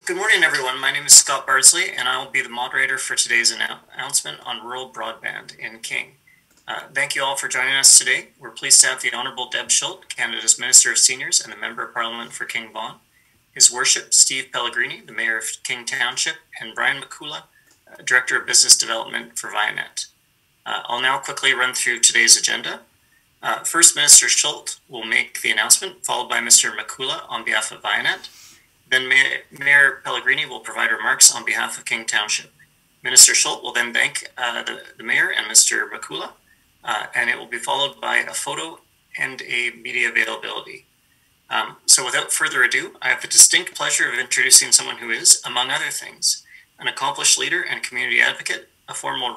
Good morning, everyone. My name is Scott Bardsley, and I will be the moderator for today's announcement on rural broadband in King. Thank you all for joining us today. We're pleased to have the Honourable Deb Schultz, Canada's Minister of Seniors and the Member of Parliament for King Vaughan, His Worship Steve Pellegrini, the Mayor of King Township, and Brian McCullough, Director of Business Development for Vianet. I'll now quickly run through today's agenda. First, Minister Schultz will make the announcement, followed by Mr. McCullough on behalf of Vianet. Then Mayor Pellegrini will provide remarks on behalf of King Township. Minister Schultz will then thank the Mayor and Mr. McCullough, and it will be followed by a photo and a media availability. So without further ado, I have the distinct pleasure of introducing someone who is, among other things, an accomplished leader and community advocate, a former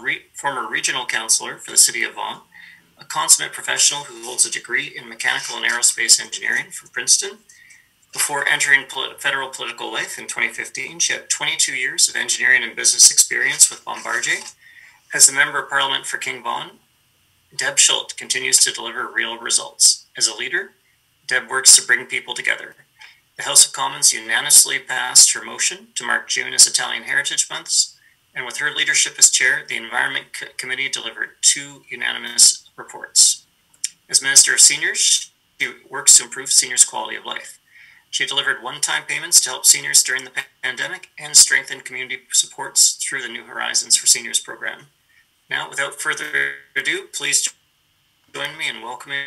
regional councillor for the City of Vaughan, a consummate professional who holds a degree in mechanical and aerospace engineering from Princeton. Before entering federal political life in 2015, she had 22 years of engineering and business experience with Bombardier. As the Member of Parliament for King Vaughan, Deb Schultz continues to deliver real results. As a leader, Deb works to bring people together. The House of Commons unanimously passed her motion to mark June as Italian Heritage Months, and with her leadership as chair, the Environment Committee delivered 2 unanimous reports. As Minister of Seniors, she works to improve seniors' quality of life. She delivered one-time payments to help seniors during the pandemic and strengthened community supports through the New Horizons for Seniors program. Now, without further ado, please join me in welcoming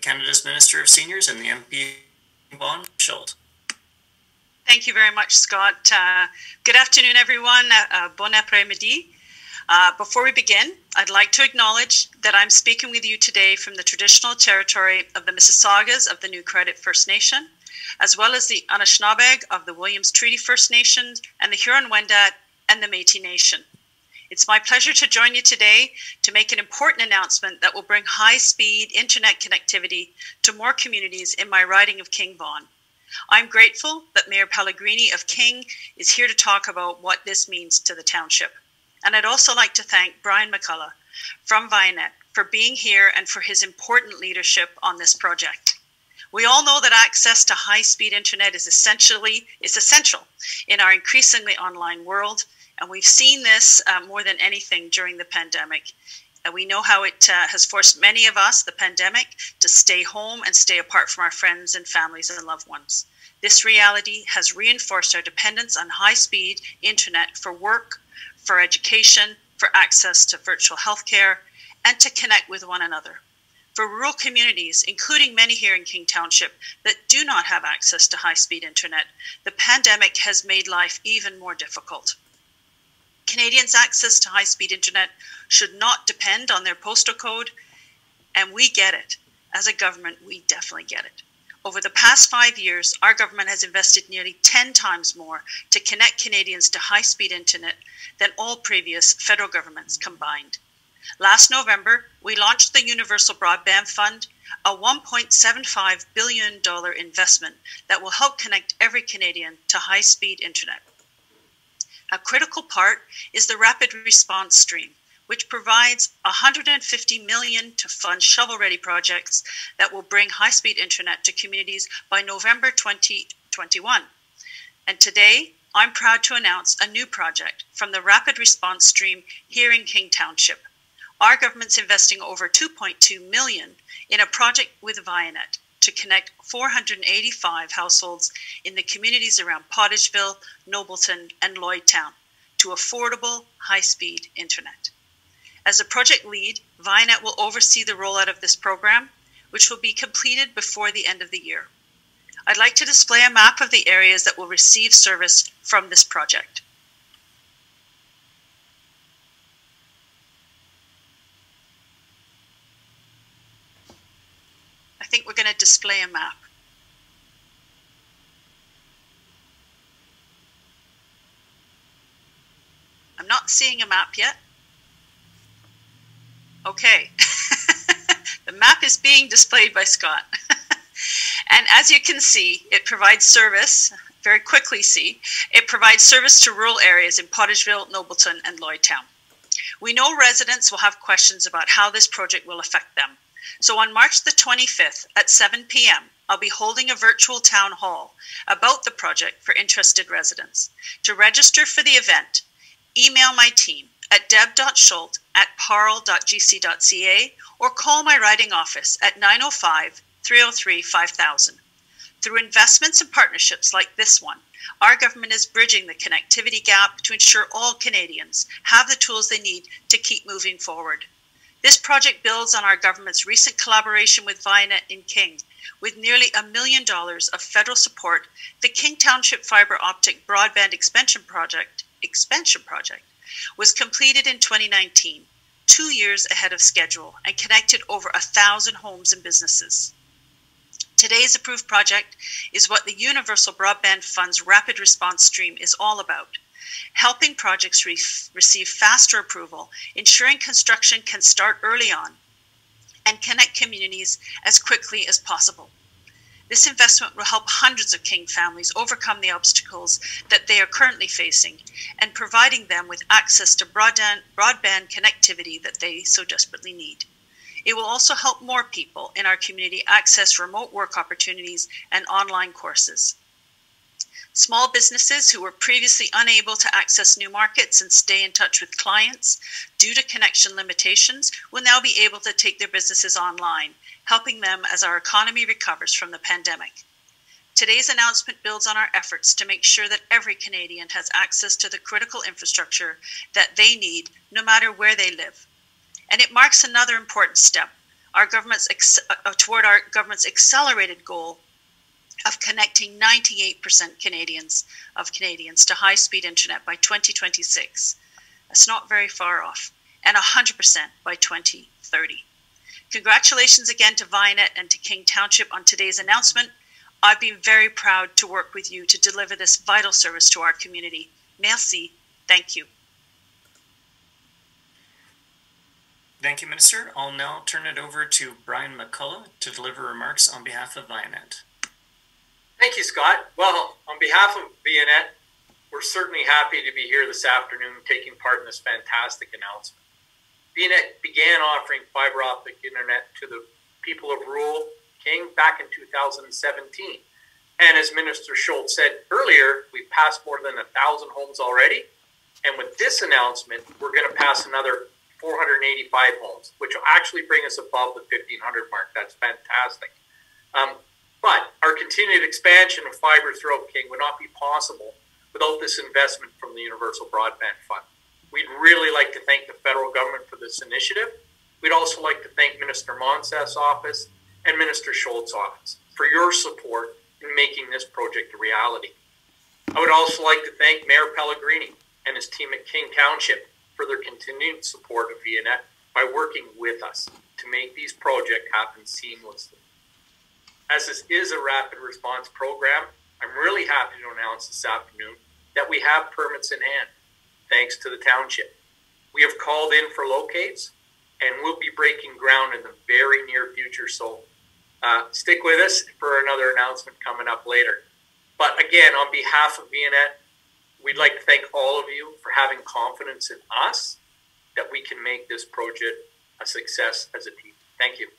Canada's Minister of Seniors and the MP Vaughan, Schultz. Thank you very much, Scott. Good afternoon, everyone. Bon après-midi. Before we begin, I'd like to acknowledge that I'm speaking with you today from the traditional territory of the Mississaugas of the New Credit First Nation, as well as the Anishinaabe of the Williams Treaty First Nation and the Huron-Wendat and the Métis Nation. It's my pleasure to join you today to make an important announcement that will bring high-speed internet connectivity to more communities in my riding of King Vaughan. I'm grateful that Mayor Pellegrini of King is here to talk about what this means to the township. And I'd also like to thank Brian McCullough from Vianet for being here and for his important leadership on this project. We all know that access to high-speed internet is essential in our increasingly online world, and we've seen this more than anything during the pandemic. We know how it has forced many of us, the pandemic, to stay home and stay apart from our friends and families and loved ones. This reality has reinforced our dependence on high-speed internet for work, for education, for access to virtual healthcare, and to connect with one another. For rural communities, including many here in King Township, that do not have access to high-speed internet, the pandemic has made life even more difficult. Canadians' access to high-speed internet should not depend on their postal code, and we get it. As a government, we definitely get it. Over the past 5 years, our government has invested nearly 10 times more to connect Canadians to high-speed internet than all previous federal governments combined. Last November, we launched the Universal Broadband Fund, a $1.75 billion investment that will help connect every Canadian to high-speed internet. A critical part is the Rapid Response Stream, which provides $150 million to fund shovel-ready projects that will bring high-speed internet to communities by November 2021. And today, I'm proud to announce a new project from the Rapid Response Stream here in King Township. Our government's investing over $2.2 million in a project with Vianet to connect 485 households in the communities around Pottageville, Nobleton, and Lloydtown to affordable, high-speed internet. As a project lead, Vianet will oversee the rollout of this program, which will be completed before the end of the year. I'd like to display a map of the areas that will receive service from this project. I think we're going to display a map. I'm not seeing a map yet. Okay, the map is being displayed by Scott. And as you can see, it provides service, very quickly see, it provides service to rural areas in Pottageville, Nobleton, and Lloydtown. We know residents will have questions about how this project will affect them. So on March the 25th at 7 p.m., I'll be holding a virtual town hall about the project for interested residents. To register for the event, email my team at deb.schult@parle.gc.ca or call my riding office at 905-303-5000. Through investments and partnerships like this one, our government is bridging the connectivity gap to ensure all Canadians have the tools they need to keep moving forward. This project builds on our government's recent collaboration with Vianet in King. With nearly $1 million of federal support, the King Township fiber optic broadband expansion project was completed in 2019, 2 years ahead of schedule, and connected over 1,000 homes and businesses. Today's approved project is what the Universal Broadband Fund's Rapid Response Stream is all about, helping projects receive faster approval, ensuring construction can start early on, and connect communities as quickly as possible. This investment will help hundreds of King families overcome the obstacles that they are currently facing and providing them with access to broadband connectivity that they so desperately need. It will also help more people in our community access remote work opportunities and online courses. Small businesses who were previously unable to access new markets and stay in touch with clients due to connection limitations will now be able to take their businesses online, helping them as our economy recovers from the pandemic. Today's announcement builds on our efforts to make sure that every Canadian has access to the critical infrastructure that they need, no matter where they live. And it marks another important step toward our government's accelerated goal of connecting 98% of Canadians to high-speed internet by 2026. That's not very far off, and 100% by 2030. Congratulations again to Vianet and to King Township on today's announcement. I've been very proud to work with you to deliver this vital service to our community. Merci. Thank you. Thank you, Minister. I'll now turn it over to Brian McCullough to deliver remarks on behalf of Vianet. Thank you, Scott. Well, on behalf of Vianet, we're certainly happy to be here this afternoon taking part in this fantastic announcement. Vianet began offering fiber optic internet to the people of rural King back in 2017. And as Minister Schultz said earlier, we've passed more than 1,000 homes already. And with this announcement, we're going to pass another 485 homes, which will actually bring us above the 1,500 mark. That's fantastic. But our continued expansion of fiber throughout King would not be possible without this investment from the Universal Broadband Fund. We'd really like to thank the federal government for this initiative. We'd also like to thank Minister Monseth's office and Minister Schultz's office for your support in making this project a reality. I would also like to thank Mayor Pellegrini and his team at King Township for their continued support of Vianet by working with us to make these projects happen seamlessly. As this is a rapid response program, I'm really happy to announce this afternoon that we have permits in hand, thanks to the township. We have called in for locates, and we'll be breaking ground in the very near future, so stick with us for another announcement coming up later. But again, on behalf of Vianet, we'd like to thank all of you for having confidence in us that we can make this project a success as a team. Thank you.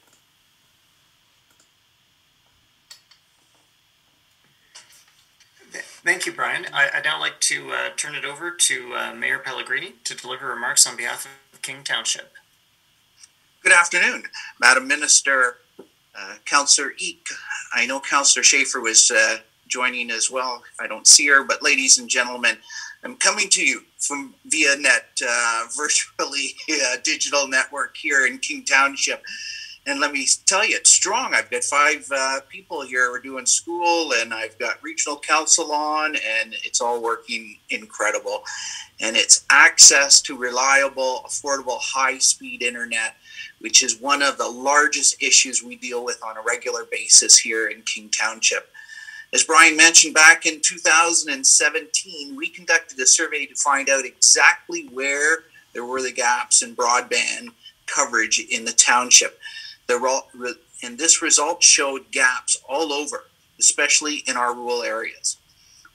Thank you, Brian. I'd now like to turn it over to Mayor Pellegrini to deliver remarks on behalf of King Township. Good afternoon, Madam Minister, Councillor Eek. I know Councillor Schaefer was joining as well. I don't see her, but ladies and gentlemen, I'm coming to you from Vianet, virtually digital network here in King Township. And let me tell you, it's strong. I've got 5 people here. We're doing school, and I've got regional council on, and it's all working incredible. And it's access to reliable, affordable, high-speed internet, which is one of the largest issues we deal with on a regular basis here in King Township. As Brian mentioned, back in 2017, we conducted a survey to find out exactly where there were the gaps in broadband coverage in the township. And this result showed gaps all over, especially in our rural areas.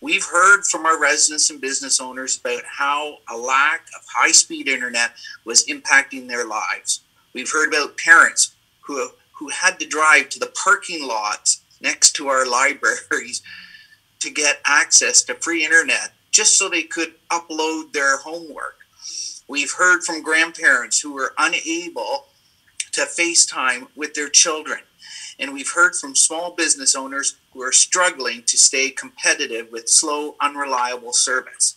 We've heard from our residents and business owners about how a lack of high-speed internet was impacting their lives. We've heard about parents who had to drive to the parking lots next to our libraries to get access to free internet just so they could upload their homework. We've heard from grandparents who were unable to FaceTime with their children. And we've heard from small business owners who are struggling to stay competitive with slow, unreliable service.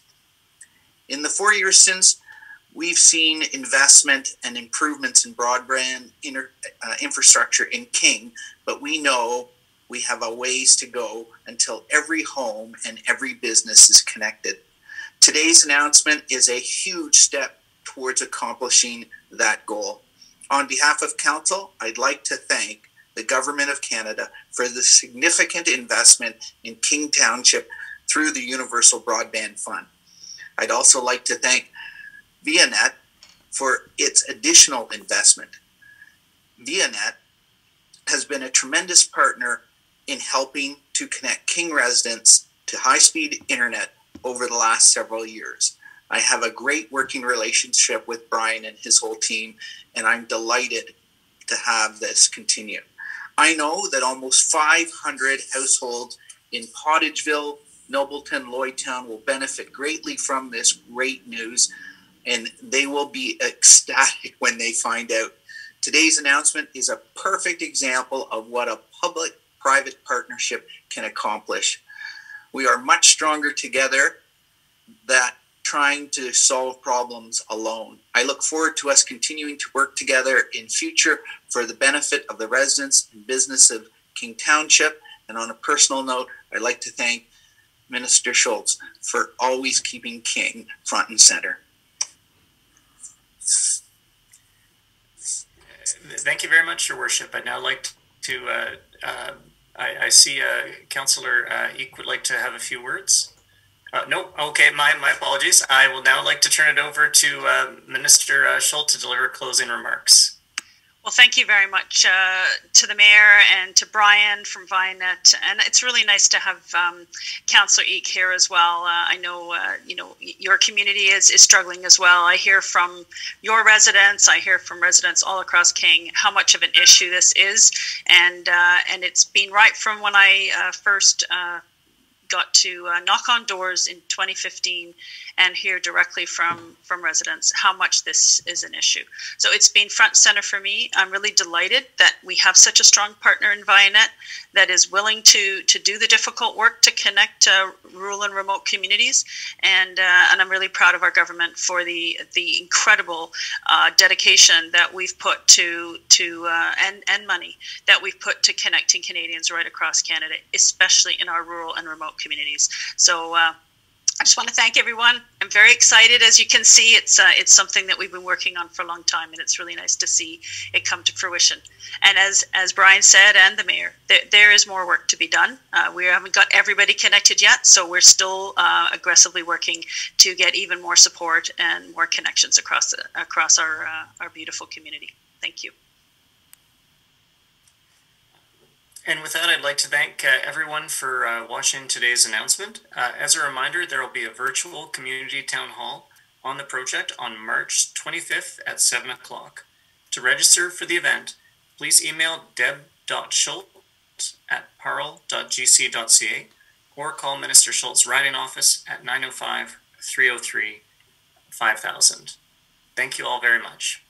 In the 4 years since, we've seen investment and improvements in broadband infrastructure in King, but we know we have a ways to go until every home and every business is connected. Today's announcement is a huge step towards accomplishing that goal. On behalf of Council, I'd like to thank the Government of Canada for the significant investment in King Township through the Universal Broadband Fund. I'd also like to thank ViaNet for its additional investment. ViaNet has been a tremendous partner in helping to connect King residents to high-speed internet over the last several years. I have a great working relationship with Brian and his whole team, and I'm delighted to have this continue. I know that almost 500 households in Pottageville, Nobleton, Lloydtown will benefit greatly from this great news, and they will be ecstatic when they find out. Today's announcement is a perfect example of what a public-private partnership can accomplish. We are much stronger together than trying to solve problems alone. I look forward to us continuing to work together in future for the benefit of the residents and business of King Township. And on a personal note, I'd like to thank Minister Schultz for always keeping King front and center. Thank you very much, Your Worship. I'd now like to, I see Councillor Eek would like to have a few words. No, okay, my apologies. I will now like to turn it over to Minister Schultz to deliver closing remarks. Well, thank you very much to the Mayor and to Brian from ViaNet, and it's really nice to have Councillor Eek here as well. I know, your community is struggling as well. I hear from your residents, I hear from residents all across King how much of an issue this is, and it's been right from when I first got to knock on doors in 2015 and hear directly from residents how much this is an issue. So it's been front and center for me. I'm really delighted that we have such a strong partner in ViaNet that is willing to do the difficult work to connect rural and remote communities. And I'm really proud of our government for the incredible dedication that we've put to and money that we've put to connecting Canadians right across Canada, especially in our rural and remote communities. So I just want to thank everyone. I'm very excited. As you can see, it's something that we've been working on for a long time, and it's really nice to see it come to fruition. And as Brian said, and the Mayor, there is more work to be done. We haven't got everybody connected yet, so we're still aggressively working to get even more support and more connections across our beautiful community. Thank you. And with that, I'd like to thank everyone for watching today's announcement. As a reminder, there will be a virtual community town hall on the project on March 25th at 7 o'clock. To register for the event, please email deb.schultz@parle.gc.ca or call Minister Schultz riding office at 905-303-5000. Thank you all very much.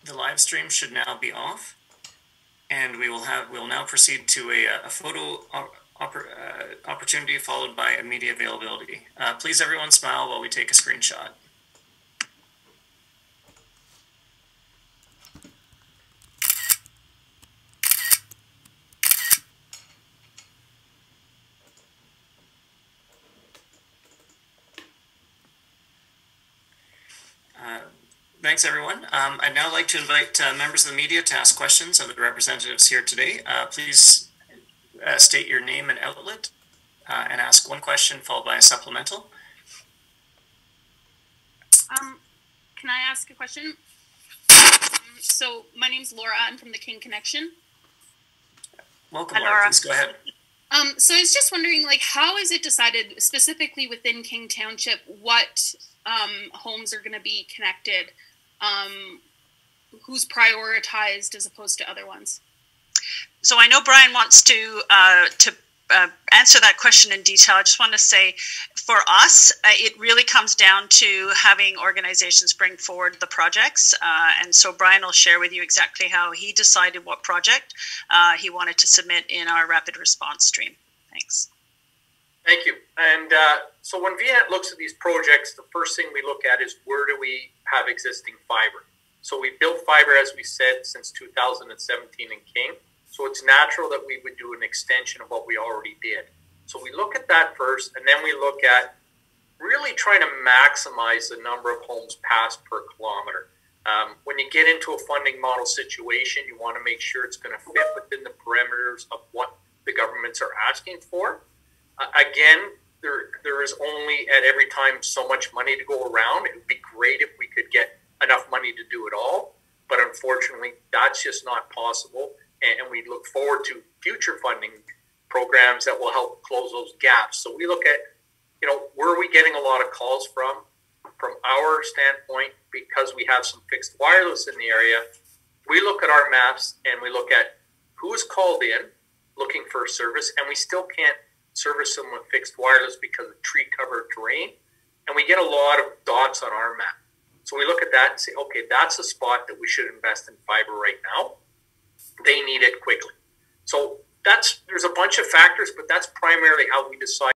The live stream should now be off, and we'll now proceed to a photo opportunity followed by a media availability. Please everyone smile while we take a screenshot. Thanks, everyone. I'd now like to invite members of the media to ask questions of the representatives here today. Please state your name and outlet and ask one question followed by a supplemental. Can I ask a question? So my name's Laura. I'm from the King Connection. Welcome, Laura. Please go ahead. So I was just wondering, like, how is it decided specifically within King Township what homes are going to be connected, who's prioritized as opposed to other ones? So I know Brian wants to answer that question in detail. I just want to say, for us, it really comes down to having organizations bring forward the projects. And so Brian will share with you exactly how he decided what project he wanted to submit in our rapid response stream. Thanks. Thank you. And so when VNet looks at these projects, the first thing we look at is where do we have existing fiber? So we built fiber, as we said, since 2017 in King. So it's natural that we would do an extension of what we already did. So we look at that first, and then we look at really trying to maximize the number of homes passed per kilometer. When you get into a funding model situation, you want to make sure it's going to fit within the parameters of what the governments are asking for. Again, there is only at every time so much money to go around. It would be great if we could get enough money to do it all, but unfortunately, that's just not possible. And we look forward to future funding programs that will help close those gaps. So we look at, where are we getting a lot of calls from our standpoint, because we have some fixed wireless in the area. We look at our maps and we look at who is called in looking for a service, and we still can't service them with fixed wireless because of tree covered terrain. And we get a lot of dots on our map. So we look at that and say, okay, that's a spot that we should invest in fiber right now. They need it quickly. So there's a bunch of factors, but that's primarily how we decide